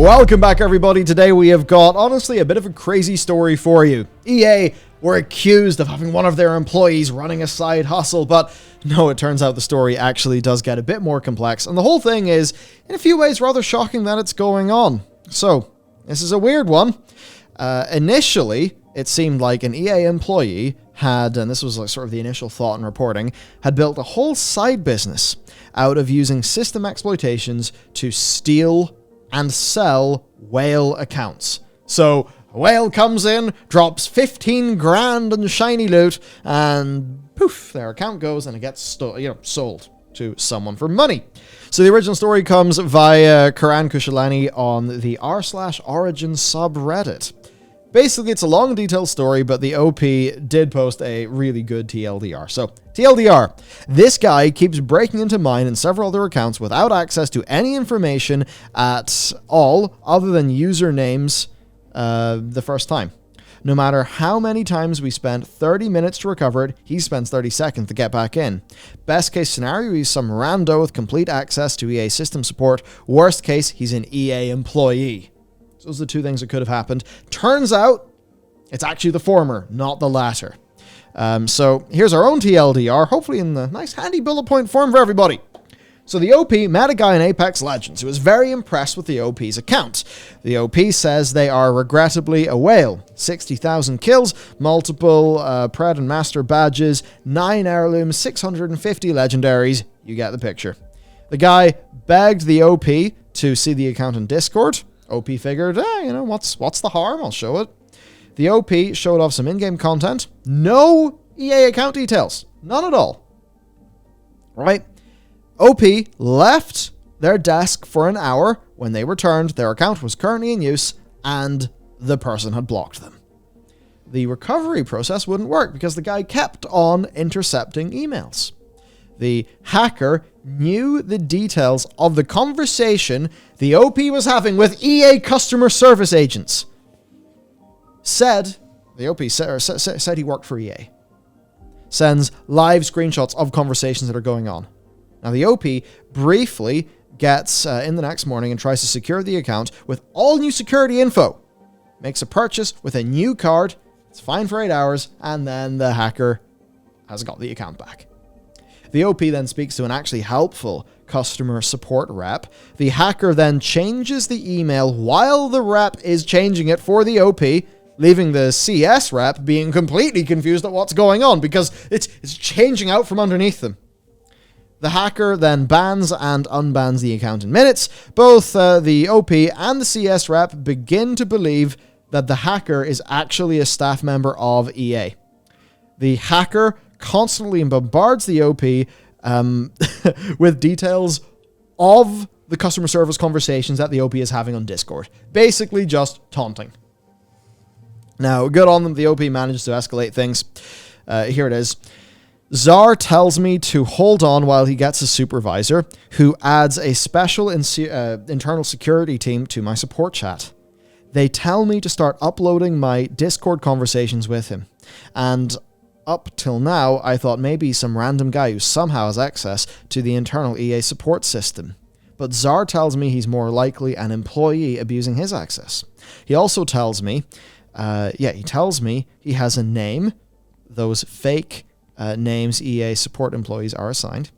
Welcome back, everybody. Today we have got, honestly, a bit of a crazy story for you. EA were accused of having one of their employees running a side hustle, but no, it turns out the story actually does get a bit more complex, and the whole thing is, in a few ways, rather shocking that it's going on. So, this is a weird one. Initially, it seemed like an EA employee had, and this was like sort of the initial thought and reporting, had built a whole side business out of using system exploitations to steal and sell whale accounts. So, a whale comes in, drops 15 grand in shiny loot, and poof, their account goes and it gets sold to someone for money. So the original story comes via karankhushalani on the r/origin subreddit. Basically, it's a long, detailed story, but the OP did post a really good TLDR. So, TLDR, this guy keeps breaking into mine and several other accounts without access to any information at all other than usernames the first time. No matter how many times we spend 30 minutes to recover it, he spends 30 seconds to get back in. Best case scenario, he's some rando with complete access to EA system support. Worst case, he's an EA employee. So those are the two things that could have happened. Turns out, it's actually the former, not the latter. So here's our own TLDR, hopefully in the nice handy bullet point form for everybody. So the OP met a guy in Apex Legends who was very impressed with the OP's account. The OP says they are regrettably a whale. 60,000 kills, multiple Pred and Master badges, 9 heirlooms, 650 legendaries. You get the picture. The guy begged the OP to see the account in Discord. OP figured, what's the harm? I'll show it. The OP showed off some in-game content. No EA account details. None at all. Right? OP left their desk for an hour. When they returned, their account was currently in use, and the person had blocked them. The recovery process wouldn't work because the guy kept on intercepting emails. The hacker knew the details of the conversation the OP was having with EA customer service agents. The OP said he worked for EA. Sends live screenshots of conversations that are going on. Now, the OP briefly gets in the next morning and tries to secure the account with all new security info. Makes a purchase with a new card. It's fine for 8 hours, and then the hacker has got the account back. The OP then speaks to an actually helpful customer support rep. The hacker then changes the email while the rep is changing it for the OP, leaving the CS rep being completely confused at what's going on because it's changing out from underneath them. The hacker then bans and unbans the account in minutes. Both the OP and the CS rep begin to believe that the hacker is actually a staff member of EA. The hacker constantly bombards the OP with details of the customer service conversations that the OP is having on Discord. Basically just taunting. Now, good on them, the OP manages to escalate things. Here it is. Czar tells me to hold on while he gets a supervisor, who adds a special internal security team to my support chat. They tell me to start uploading my Discord conversations with him. And up till now, I thought maybe some random guy who somehow has access to the internal EA support system. But Czar tells me he's more likely an employee abusing his access. He also tells me, he has a name, those fake names EA support employees are assigned,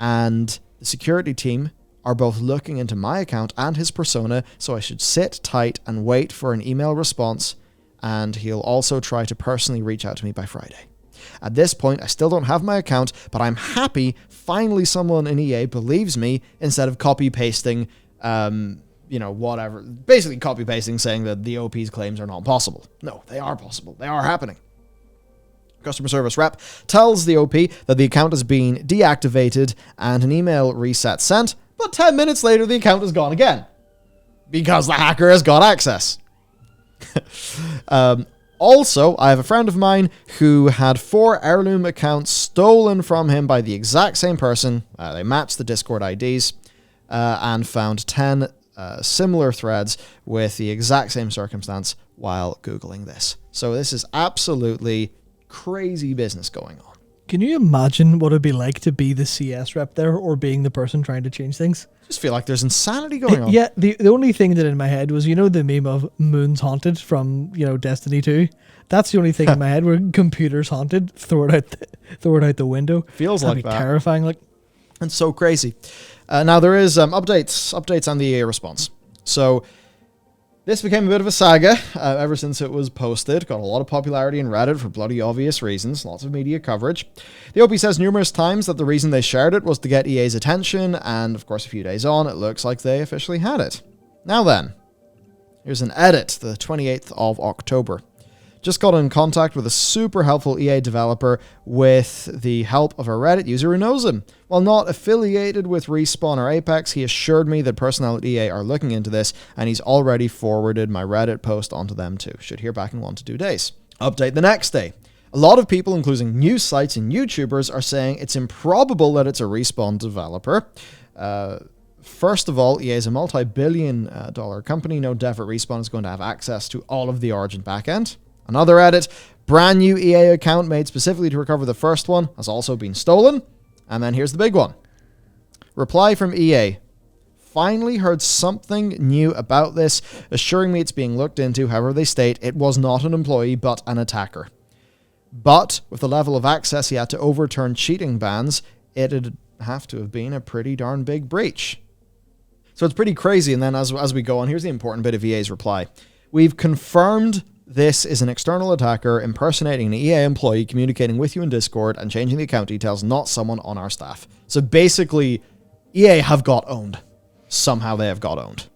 and the security team are both looking into my account and his persona, so I should sit tight and wait for an email response, and he'll also try to personally reach out to me by Friday. At this point, I still don't have my account, but I'm happy finally someone in EA believes me instead of copy-pasting, whatever. Basically copy-pasting saying that the OP's claims are not possible. No, they are possible. They are happening. Customer service rep tells the OP that the account has been deactivated and an email reset sent, but 10 minutes later the account is gone again. Because the hacker has got access. Also, I have a friend of mine who had 4 heirloom accounts stolen from him by the exact same person. They matched the Discord IDs and found 10 similar threads with the exact same circumstance while Googling this. So this is absolutely crazy business going on. Can you imagine what it'd be like to be the CS rep there, or being the person trying to change things? I just feel like there's insanity going on. Yeah, the only thing that in my head was, the meme of Moon's haunted from, Destiny 2. That's the only thing in my head, where computer's haunted, throw it out the window. Feels That'd like be that. terrifying. Like, It's so crazy. Now there is updates on the EA response. So this became a bit of a saga ever since it was posted. Got a lot of popularity in Reddit for bloody obvious reasons. Lots of media coverage. The OP says numerous times that the reason they shared it was to get EA's attention, and of course a few days on, it looks like they officially had it. Now then, here's an edit, the 28th of October. Just got in contact with a super helpful EA developer with the help of a Reddit user who knows him. While not affiliated with Respawn or Apex, he assured me that personnel at EA are looking into this, and he's already forwarded my Reddit post onto them too. Should hear back in 1 to 2 days. Update the next day. A lot of people, including news sites and YouTubers, are saying it's improbable that it's a Respawn developer. First of all, EA is a multi-billion dollar company. No dev at Respawn is going to have access to all of the Origin backend. Another edit, brand new EA account made specifically to recover the first one has also been stolen. And then here's the big one. Reply from EA. Finally heard something new about this, assuring me it's being looked into. However, they state it was not an employee, but an attacker. But with the level of access he had to overturn cheating bans, it'd have to have been a pretty darn big breach. So it's pretty crazy. And then as we go on, here's the important bit of EA's reply. We've confirmed this is an external attacker impersonating an EA employee, communicating with you in Discord and changing the account details, not someone on our staff. So basically, EA have got owned. Somehow they have got owned.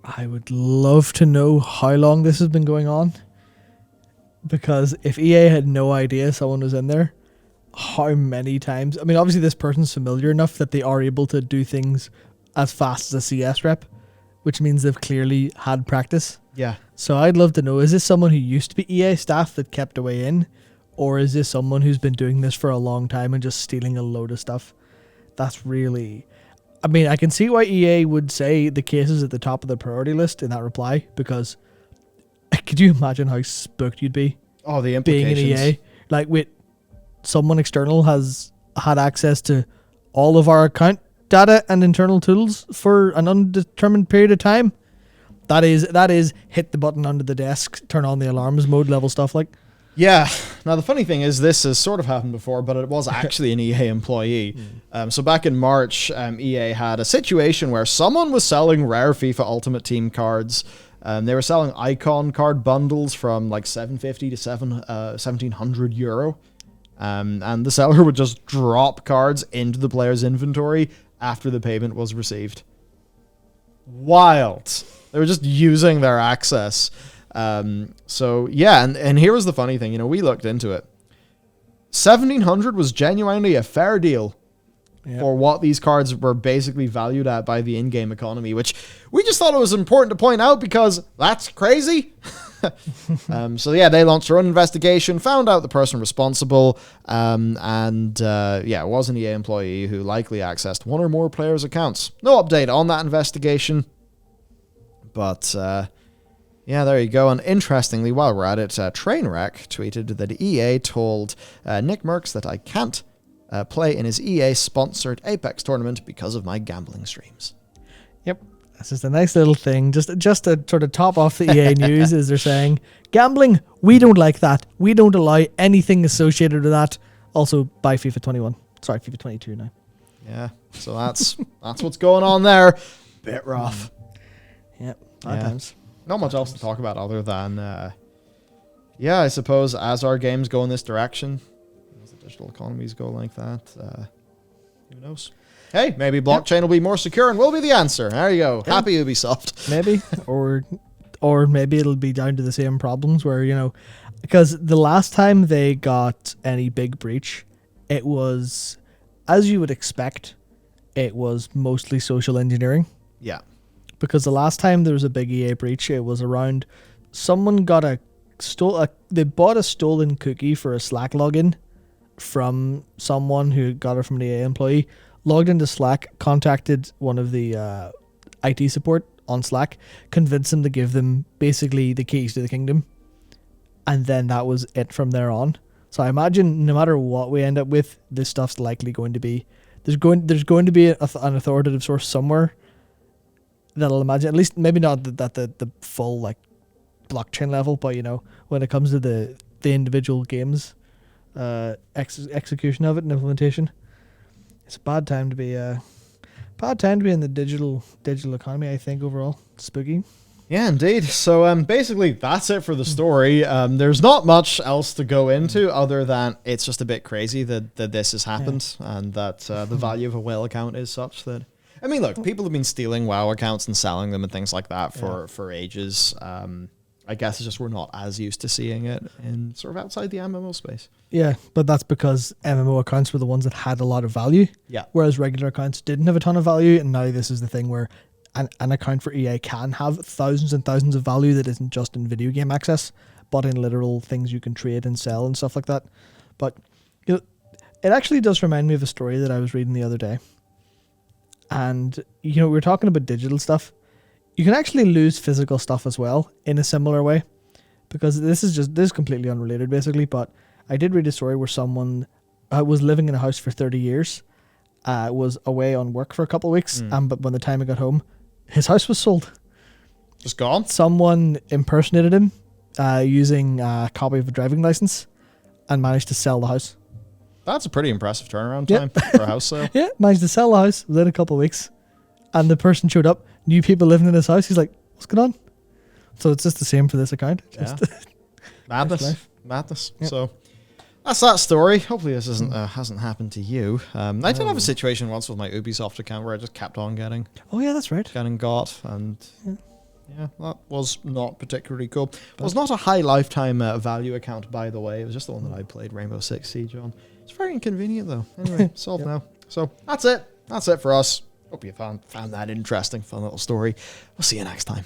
I would love to know how long this has been going on. Because if EA had no idea someone was in there, how many times... I mean, obviously this person's familiar enough that they are able to do things as fast as a CS rep, which means they've clearly had practice. Yeah. So I'd love to know, is this someone who used to be EA staff that kept a way in? Or is this someone who's been doing this for a long time and just stealing a load of stuff? That's really... I mean, I can see why EA would say the case is at the top of the priority list in that reply, because could you imagine how spooked you'd be? Oh, the implications. Being in EA. Like, wait, someone external has had access to all of our account data and internal tools for an undetermined period of time? That is hit the button under the desk, turn on the alarms mode level stuff like. Yeah. Now, the funny thing is this has sort of happened before, but it was actually an EA employee. So back in March, EA had a situation where someone was selling rare FIFA Ultimate Team cards. They were selling icon card bundles from like 750 to 1700 euro. And the seller would just drop cards into the player's inventory after the payment was received. Wild. They were just using their access. So yeah, and here was the funny thing, we looked into it. 1700 was genuinely a fair deal for what these cards were basically valued at by the in-game economy, which we just thought it was important to point out because that's crazy. So yeah, they launched their own investigation, found out the person responsible, and it was an EA employee who likely accessed one or more players' accounts. No update on that investigation, but yeah, there you go. And interestingly, while we're at it, Trainwreck tweeted that EA told Nick Merckx that I can't play in his EA-sponsored Apex tournament because of my gambling streams. Yep. This is a nice little thing. Just to sort of top off the EA news is they're saying, gambling, we don't like that. We don't allow anything associated with that. Also, buy FIFA 21. Sorry, FIFA 22 now. Yeah, so that's what's going on there. Bit rough. Yep, hard times. Not much else to talk about other than, I suppose as our games go in this direction, as the digital economies go like that, who knows? Hey, maybe blockchain will be more secure and will be the answer. There you go. Yeah. Happy Ubisoft. Maybe. or maybe it'll be down to the same problems where, because the last time they got any big breach, it was, as you would expect, it was mostly social engineering. Yeah. Because the last time there was a big EA breach, it was around someone they bought a stolen cookie for a Slack login from someone who got it from an EA employee, logged into Slack, contacted one of the IT support on Slack, convinced them to give them basically the keys to the kingdom. And then that was it from there on. So I imagine no matter what we end up with, this stuff's likely going to be there's going to be an authoritative source somewhere that'll imagine, at least maybe not at the full like blockchain level, but when it comes to the individual games execution of it and implementation, it's a bad time to be in the digital economy, I think. Overall, spooky. Yeah, indeed. So basically that's it for the story. There's not much else to go into other than it's just a bit crazy that this has happened, and that the value of a whale account is such that, I mean, look, people have been stealing WoW accounts and selling them and things like that for ages. I guess it's just we're not as used to seeing it in sort of outside the MMO space. Yeah, but that's because MMO accounts were the ones that had a lot of value. Yeah. Whereas regular accounts didn't have a ton of value, and now this is the thing where an account for EA can have thousands and thousands of value that isn't just in video game access, but in literal things you can trade and sell and stuff like that. But it actually does remind me of a story that I was reading the other day. And we were talking about digital stuff. You can actually lose physical stuff as well in a similar way, because this is completely unrelated basically, but I did read a story where someone was living in a house for 30 years, was away on work for a couple of weeks, but when the time he got home, his house was sold. Just gone? Someone impersonated him using a copy of a driving license and managed to sell the house. That's a pretty impressive turnaround time for a house sale. Yeah, managed to sell the house within a couple of weeks. And the person showed up, new people living in his house. He's like, what's going on? So it's just the same for this account. Madness. Yep. So that's that story. Hopefully this hasn't happened to you. I did have a situation once with my Ubisoft account where I just kept on getting. Oh yeah, that's right. Getting got, and that was not particularly cool. It was not a high lifetime value account, by the way. It was just the one that I played Rainbow Six Siege on. It's very inconvenient though. Anyway, solved now. So that's it. That's it for us. Hope you found that interesting, fun little story. We'll see you next time.